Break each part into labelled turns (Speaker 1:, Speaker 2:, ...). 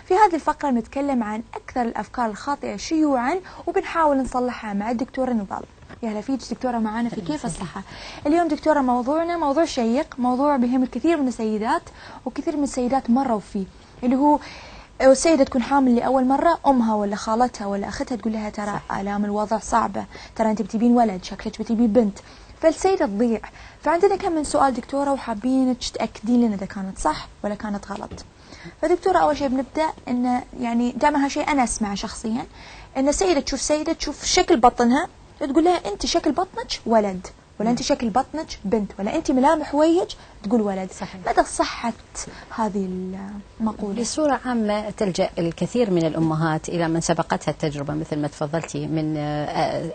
Speaker 1: في هذه الفقرة نتكلم عن أكثر الأفكار الخاطئة شيوعا وبنحاول نصلحها مع الدكتورة نضال. يا هلا فيك دكتورة معانا في كيف الصحة. اليوم دكتورة موضوعنا موضوع شيق، موضوع بهم الكثير من السيدات وكثير من السيدات مروا فيه، اللي هو السيدة تكون حامل لأول مرة، أمها ولا خالتها ولا أختها تقول لها ترى آلام الوضع صعبة، ترى أنت بتبين ولد، شكلك بتبين بنت، فالسيدة تضيع. فعندنا كم من سؤال دكتورة وحابينك تأكدين لنا إذا كانت صح ولا كانت غلط. فدكتورة أول شيء بنبدأ إن يعني دائما هالشيء أنا أسمعه شخصيا، إن سيدة تشوف شكل بطنها تقول لها أنت شكل بطنك ولد، ولا أنت شكل بطنك بنت، ولا أنت ملامح وجهك تقول ولد. صحيح. مدى صحة هذه المقولة؟
Speaker 2: بصورة عامة تلجأ الكثير من الأمهات إلى من سبقتها التجربة مثل ما تفضلتي من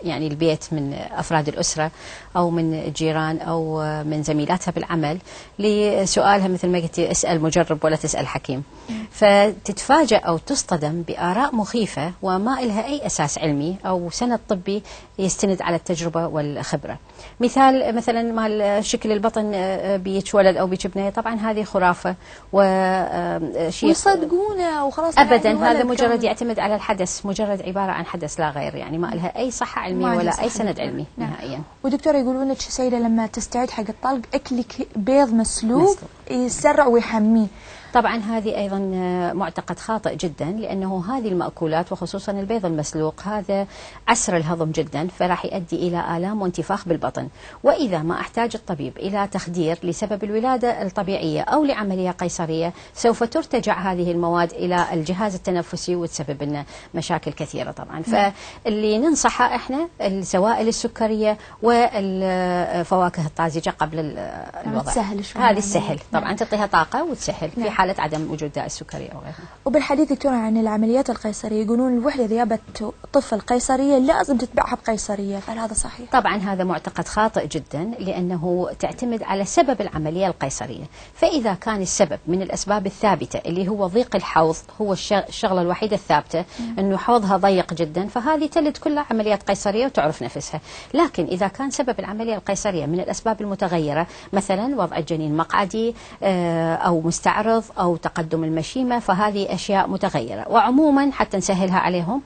Speaker 2: يعني البيت، من أفراد الأسرة أو من الجيران أو من زميلاتها بالعمل، لسؤالها مثل ما قلتي اسأل مجرب ولا تسأل حكيم. فتتفاجأ أو تصطدم بآراء مخيفة وما لها أي أساس علمي أو سند طبي يستند على التجربة والخبرة. مثال مثلا مال شكل البطن بيك ولد أو بيك بنية، طبعا هذه خرافة وشيء
Speaker 1: يصدقونه وخلاص
Speaker 2: أبدا. هذا مجرد يعتمد على الحدث، مجرد عبارة عن حدث لا غير، يعني ما لها أي صحة علمية ولا أي سند علمي نهائيا.
Speaker 1: ودكتور يقولون لك سيدة لما تستعد حق الطلق أكلي بيض مسلوق يسرع ويحميه.
Speaker 2: طبعا هذه أيضا معتقد خاطئ جدا، لأنه هذه المأكولات وخصوصا البيض المسلوق هذا عسر الهضم جدا، فراح يؤدي إلى آلام وانتفاخ بالبطن. وإذا ما احتاج الطبيب إلى تخدير لسبب الولادة الطبيعية أو لعملية قيصرية، سوف ترتجع هذه المواد إلى الجهاز التنفسي وتسبب لنا مشاكل كثيرة طبعا. فاللي ننصحه إحنا السوائل السكرية والفواكه الطازجة قبل الوضع، هذه السهل طبعا تعطيها طاقة وتسهل في حالة عدم وجود داء السكري أو غيرها.
Speaker 1: وبالحديث دكتورة عن العمليات القيصرية، يقولون الوحدة إذا جابت طفل قيصرية لازم تتبعها بقيصرية، هل هذا صحيح؟
Speaker 2: طبعا هذا معتقد خاطئ جدا، لأنه تعتمد على سبب العملية القيصرية. فإذا كان السبب من الأسباب الثابتة اللي هو ضيق الحوض، هو الشغلة الوحيدة الثابتة أنه حوضها ضيق جدا، فهذه تلد كلها عمليات قيصرية وتعرف نفسها. لكن إذا كان سبب العملية القيصرية من الأسباب المتغيرة، مثلا وضع الجنين مقعدي أو مستعرض أو تقدم المشيمة، فهذه أشياء متغيرة. وعموما حتى نسهلها عليهم،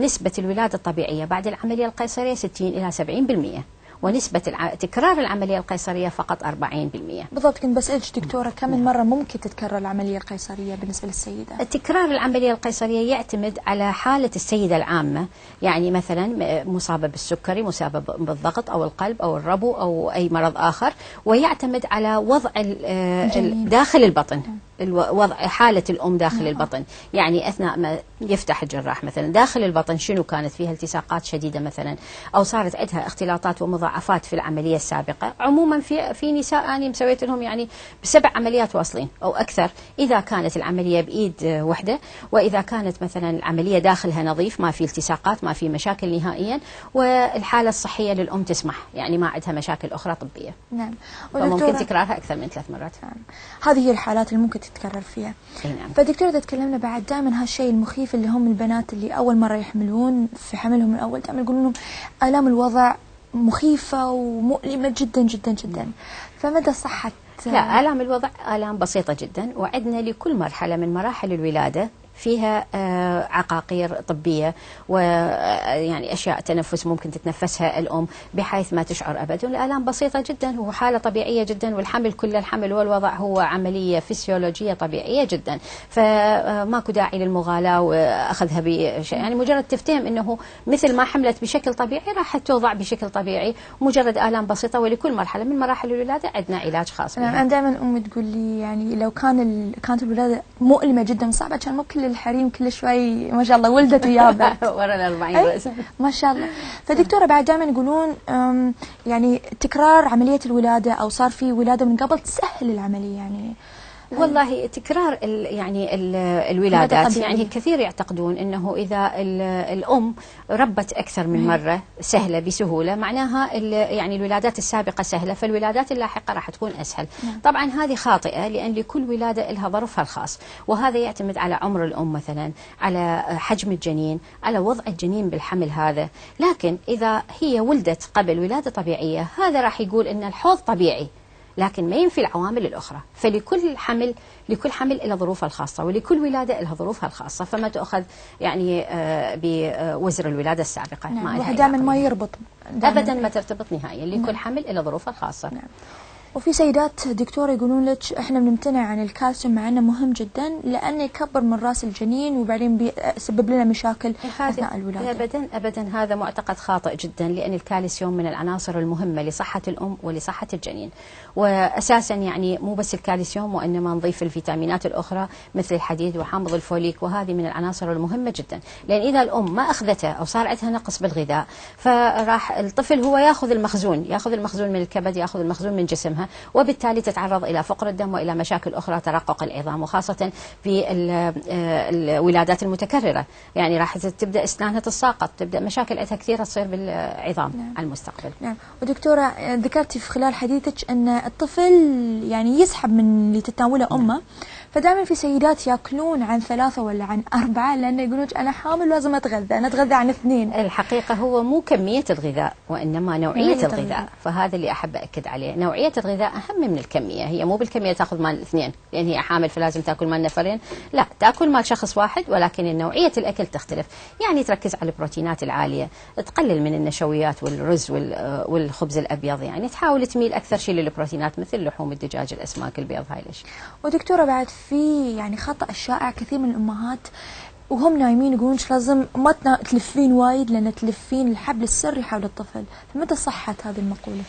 Speaker 2: نسبة الولادة الطبيعية بعد العملية القيصرية 60 إلى 70%، ونسبة تكرار العملية القيصرية فقط 40%.
Speaker 1: بالضبط. كنت بسألك دكتورة كم من مرة ممكن تتكرر العملية القيصرية بالنسبة للسيدة؟
Speaker 2: تكرار العملية القيصرية يعتمد على حالة السيدة العامة، يعني مثلا مصابة بالسكري، مصابة بالضغط أو القلب أو الربو أو أي مرض آخر، ويعتمد على وضع داخل البطن، وضع حالة الأم داخل البطن، يعني أثناء ما يفتح الجراح مثلا داخل البطن شنو كانت فيها التصاقات شديدة مثلا، أو صارت عندها اختلاطات ومضاعفات في العملية السابقة. عموما في نساء أنا مسويت لهم يعني ب7 عمليات واصلين أو أكثر، إذا كانت العملية بإيد وحدة، وإذا كانت مثلا العملية داخلها نظيف، ما في التصاقات، ما في مشاكل نهائيا، والحالة الصحية للأم تسمح، يعني ما عندها مشاكل أخرى طبية.
Speaker 1: نعم.
Speaker 2: وممكن تكرارها أكثر من 3 مرات.
Speaker 1: نعم. هذه هي الحالات اللي ممكن تتكرر فيها.
Speaker 2: نعم.
Speaker 1: فدكتور إذا تكلمنا بعد دائما هالشيء المخيف اللي هم البنات اللي أول مرة يحملون، في حملهم الأول دائما يقولون لهم آلام الوضع مخيفة ومؤلمة جدا جدا جدا، فمدى صحة؟
Speaker 2: لا، آلام الوضع آلام بسيطة جدا، وعدنا لكل مرحلة من مراحل الولادة فيها عقاقير طبية ويعني أشياء تنفس ممكن تتنفسها الأم بحيث ما تشعر أبدا. الآلام بسيطة جدا وحالة طبيعية جدا، والحمل كل الحمل والوضع هو عملية فسيولوجية طبيعية جدا، فماكو داعي للمغالاة وأخذها بشيء، يعني مجرد تفتهم أنه مثل ما حملت بشكل طبيعي راح توضع بشكل طبيعي، مجرد آلام بسيطة. ولكل مرحلة من مراحل الولادة عندنا علاج خاص بها.
Speaker 1: أنا دائما أمي تقول لي يعني لو كانت الولادة مؤلمة جدا صعبة كان مو كل الحريم كل شوي ما شاء الله ولدت ويابت
Speaker 2: ورا 40 رأس
Speaker 1: ما شاء الله. فدكتورة بعد دائما يقولون يعني تكرار عملية الولادة أو صار في ولادة من قبل تسهل العملية، يعني
Speaker 2: والله تكرار الولادات يعني كثير يعتقدون انه اذا الام ربت اكثر من مره سهله بسهوله، معناها يعني الولادات السابقه سهله، فالولادات اللاحقه راح تكون اسهل. طبعا هذه خاطئه، لان لكل ولاده لها ظرفها الخاص، وهذا يعتمد على عمر الام مثلا، على حجم الجنين، على وضع الجنين بالحمل هذا. لكن اذا هي ولدت قبل ولاده طبيعيه، هذا راح يقول ان الحوض طبيعي، لكن ما ينفي العوامل الأخرى. فلكل حمل إلى ظروفها الخاصة، ولكل ولادة إلى ظروفها الخاصة، فما تؤخذ يعني بوزر الولادة السابقة.
Speaker 1: نعم. دائما ما يربط،
Speaker 2: أبدا ما ترتبط نهائيا، لكل حمل إلى ظروفها الخاصة.
Speaker 1: نعم. وفي سيدات دكتورة يقولون لك احنا بنمتنع عن الكالسيوم مع انه مهم جدا لانه يكبر من راس الجنين وبعدين بيسبب لنا مشاكل اثناء الولاده.
Speaker 2: ابدا هذا معتقد خاطئ جدا، لان الكالسيوم من العناصر المهمه لصحه الام ولصحه الجنين. واساسا يعني مو بس الكالسيوم، وانما نضيف الفيتامينات الاخرى مثل الحديد وحامض الفوليك، وهذه من العناصر المهمه جدا. لان اذا الام ما اخذتها او صار عندها نقص بالغذاء، فراح الطفل هو ياخذ المخزون من الكبد، ياخذ المخزون من جسمها، وبالتالي تتعرض إلى فقر الدم وإلى مشاكل أخرى، ترقق العظام، وخاصة في الولادات المتكررة. يعني راح تبدأ أسنانها تتساقط، تبدأ مشاكل عندها كثيرة تصير بالعظام.
Speaker 1: نعم.
Speaker 2: على المستقبل.
Speaker 1: نعم. ودكتورة ذكرتي في خلال حديثك أن الطفل يعني يسحب من اللي تتناوله أمه، فدائما في سيدات ياكلون عن 3 ولا عن 4 لأنه يقولون أنا حامل لازم أتغذى عن 2.
Speaker 2: الحقيقة هو مو كمية الغذاء وإنما نوعية الغذاء، فهذا اللي أحب أكد عليه. نوعية الغذاء أهم من الكمية. هي مو بالكمية تأخذ مال 2، لأن هي حامل فلازم تأكل مال نفرين، لا، تأكل مال شخص واحد، ولكن نوعية الأكل تختلف. يعني تركز على البروتينات العالية، تقلل من النشويات والرز والخبز الأبيض، يعني تحاول تميل أكثر شيء للبروتينات مثل لحوم الدجاج، الأسماك، البيض، هاي الأشياء.
Speaker 1: ودكتورة بعد في يعني خطأ الشائع كثير من الأمهات وهم نايمين يقولون لازم ما تلفين وايد لأن تلفين الحبل السري حول الطفل، فمتى صحت هذه المقولة؟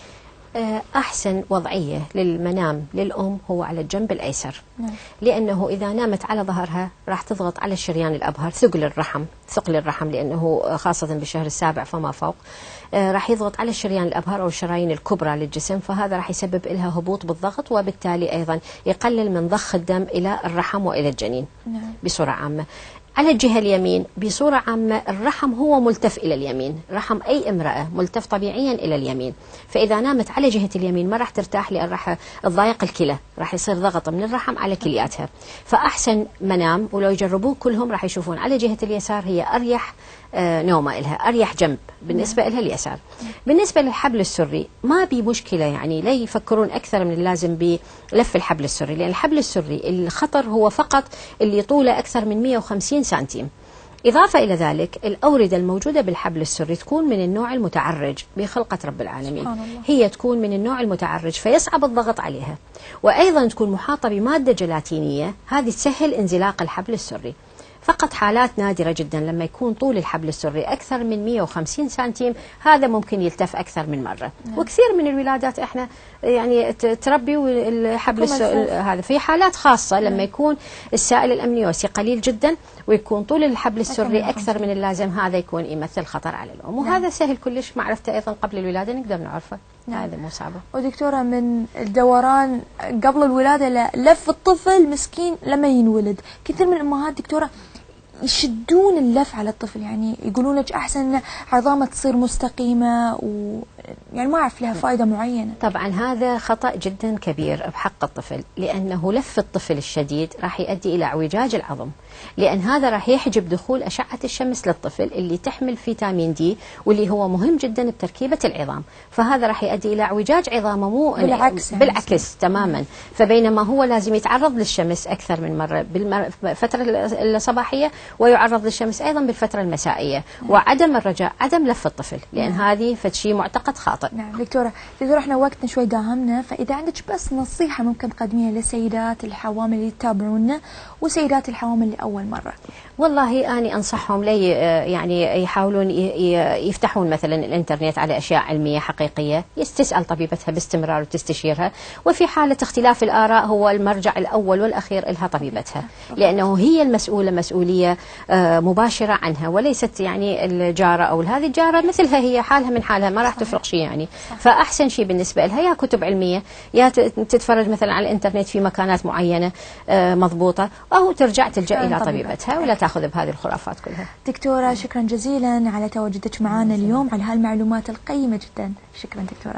Speaker 2: أحسن وضعية للمنام للأم هو على الجنب الأيسر.
Speaker 1: نعم.
Speaker 2: لأنه إذا نامت على ظهرها راح تضغط على الشريان الأبهر، ثقل الرحم لأنه خاصة بالشهر السابع فما فوق، راح يضغط على الشريان الأبهر أو الشرايين الكبرى للجسم، فهذا راح يسبب لها هبوط بالضغط، وبالتالي أيضا يقلل من ضخ الدم إلى الرحم وإلى الجنين.
Speaker 1: نعم.
Speaker 2: بصورة عامة. على الجهة اليمين بصورة عامة الرحم هو ملتف إلى اليمين، رحم أي امرأة ملتف طبيعيا إلى اليمين، فإذا نامت على جهة اليمين ما راح ترتاح لأن راح تضايق الكلى، راح يصير ضغط من الرحم على كلياتها. فأحسن منام ولو يجربوه كلهم راح يشوفون على جهة اليسار هي أريح نومة إلها، أريح جنب بالنسبة إلها اليسار. بالنسبة للحبل السري ما بي مشكلة، يعني لا يفكرون أكثر من اللازم بلف الحبل السري، لأن الحبل السري الخطر هو فقط اللي طوله أكثر من 150 سنتيم. إضافة إلى ذلك الأوردة الموجودة بالحبل السري تكون من النوع المتعرج بخلقة رب العالمين، هي تكون من النوع المتعرج فيصعب الضغط عليها، وأيضا تكون محاطة بمادة جلاتينية هذه تسهل انزلاق الحبل السري. فقط حالات نادرة جدا لما يكون طول الحبل السري أكثر من 150 سنتيم، هذا ممكن يلتف أكثر من مرة. وكثير من الولادات إحنا يعني تربي الحبل هذا في حالات خاصة لما يكون السائل الأمنيوسي قليل جدا ويكون طول الحبل السري أكثر من اللازم، هذا يكون يمثل خطر على الأم. وهذا سهل كلش، معرفته أيضا قبل الولادة نقدر نعرفه. هذا مو صعبة.
Speaker 1: ودكتورة من الدوران قبل الولادة لف الطفل مسكين لما ينولد، كثير من الأمهات دكتورة يشدون اللف على الطفل، يعني يقولون لك أحسن عظامه تصير مستقيمة يعني ما أعرف لها فائدة معينة.
Speaker 2: طبعا هذا خطأ جدا كبير بحق الطفل، لأنه لف الطفل الشديد راح يؤدي إلى اعوجاج العظم، لأن هذا راح يحجب دخول أشعة الشمس للطفل اللي تحمل فيتامين دي واللي هو مهم جدا بتركيبة العظام، فهذا راح يؤدي إلى اعوجاج عظامه، مو بالعكس تماما. فبينما هو لازم يتعرض للشمس أكثر من مرة بالفترة الصباحية ويعرض للشمس أيضا بالفترة المسائية، وعدم الرجاء عدم لف الطفل، لأن هذه فشي معتقد خاطئ.
Speaker 1: نعم دكتورة احنا وقتنا شوي داهمنا، فإذا عندك بس نصيحة ممكن تقدميها للسيدات الحوامل اللي يتابعونا وسيدات الحوامل لأول مرة.
Speaker 2: والله أنا أنصحهم لي يعني يحاولون يفتحون مثلا الإنترنت على أشياء علمية حقيقية، تسأل طبيبتها باستمرار وتستشيرها، وفي حالة اختلاف الآراء هو المرجع الأول والأخير لها طبيبتها، لأنه هي المسؤولة مسؤولية مباشرة عنها، وليست يعني الجارة أو هذه الجارة مثلها هي حالها من حالها، ما راح تفرق شيء يعني. فأحسن شيء بالنسبة لها يا كتب علمية، يا تتفرج مثلا على الإنترنت في مكانات معينة مضبوطة، أو ترجع تلجأ إلى طبيبتها ولا تأخذ بهذه الخرافات كلها.
Speaker 1: دكتورة شكرا جزيلا على تواجدك معنا اليوم على هالمعلومات القيمة جدا. شكرا دكتورة.